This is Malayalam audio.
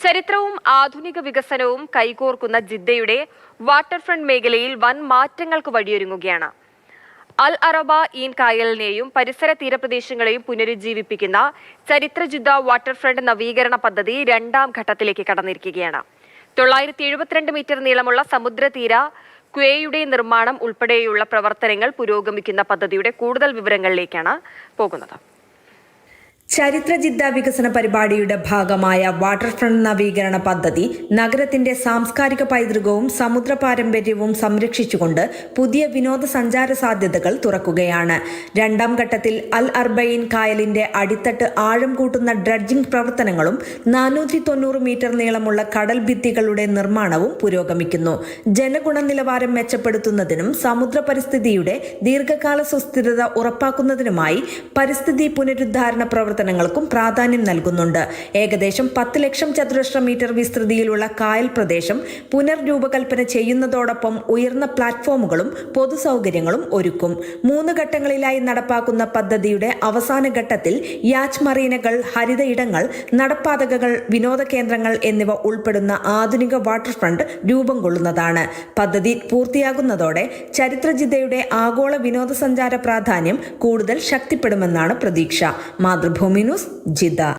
ചരിത്രവും ആധുനിക വികസനവും കൈകോർക്കുന്ന ജിദ്ദയുടെ വാട്ടർഫ്രണ്ട് മേഖലയിൽ വൻ മാറ്റങ്ങൾക്ക് വഴിയൊരുങ്ങുകയാണ്. അൽ അറബ ഈൻ കായലിനെയും പരിസര തീരപ്രദേശങ്ങളെയും പുനരുജ്ജീവിപ്പിക്കുന്ന ചരിത്ര ജിദ്ദ വാട്ടർഫ്രണ്ട് നവീകരണ പദ്ധതി രണ്ടാം ഘട്ടത്തിലേക്ക് കടന്നിരിക്കുകയാണ്. 972 മീറ്റർ നീളമുള്ള സമുദ്രതീര ക്വേയുടെ നിർമ്മാണം ഉൾപ്പെടെയുള്ള പ്രവർത്തനങ്ങൾ പുരോഗമിക്കുന്ന പദ്ധതിയുടെ കൂടുതൽ വിവരങ്ങളിലേക്കാണ് പോകുന്നത്. ചരിത്ര ജിദ്ദ വികസന പരിപാടിയുടെ ഭാഗമായ വാട്ടർഫ്രണ്ട് നവീകരണ പദ്ധതി നഗരത്തിന്റെ സാംസ്കാരിക പൈതൃകവും സമുദ്ര പാരമ്പര്യവും സംരക്ഷിച്ചുകൊണ്ട് പുതിയ വിനോദസഞ്ചാര സാധ്യതകൾ തുറക്കുകയാണ്. രണ്ടാം ഘട്ടത്തിൽ അൽ അർബൈൻ കായലിന്റെ അടിത്തട്ട് ആഴം കൂട്ടുന്ന ഡ്രഡ്ജിംഗ് പ്രവർത്തനങ്ങളും 490 മീറ്റർ നീളമുള്ള കടൽ ഭിത്തികളുടെ നിർമ്മാണവും പുരോഗമിക്കുന്നു. ജനഗുണനിലവാരം മെച്ചപ്പെടുത്തുന്നതിനും സമുദ്ര പരിസ്ഥിതിയുടെ ദീർഘകാല സുസ്ഥിരത ഉറപ്പാക്കുന്നതിനുമായി പരിസ്ഥിതി പുനരുദ്ധാരണ പ്രവർത്തനങ്ങൾക്കും പ്രാധാന്യം നൽകുന്നുണ്ട്. ഏകദേശം 10 ലക്ഷം ചതുരശ്ര മീറ്റർ വിസ്തൃതിയിലുള്ള കായൽ പ്രദേശം പുനർരൂപകൽപ്പന ചെയ്യുന്നതോടൊപ്പം ഉയർന്ന പ്ലാറ്റ്ഫോമുകളും പൊതുസൗകര്യങ്ങളും ഒരുക്കും. 3 ഘട്ടങ്ങളിലായി നടപ്പാക്കുന്ന പദ്ധതിയുടെ അവസാന ഘട്ടത്തിൽ യാച്ച് മറീനകൾ, ഹരിത ഇടങ്ങൾ, നടപ്പാതകൾ, വിനോദ കേന്ദ്രങ്ങൾ എന്നിവ ഉൾപ്പെടുന്ന ആധുനിക വാട്ടർഫ്രണ്ട് രൂപം കൊള്ളുന്നതാണ്. പദ്ധതി പൂർത്തിയാകുന്നതോടെ ചരിത്ര ജിദ്ദയുടെ ആഗോള വിനോദസഞ്ചാര പ്രാധാന്യം കൂടുതൽ ശക്തിപ്പെടുമെന്നാണ് പ്രതീക്ഷ. Mathrubhumi news, Jeddah.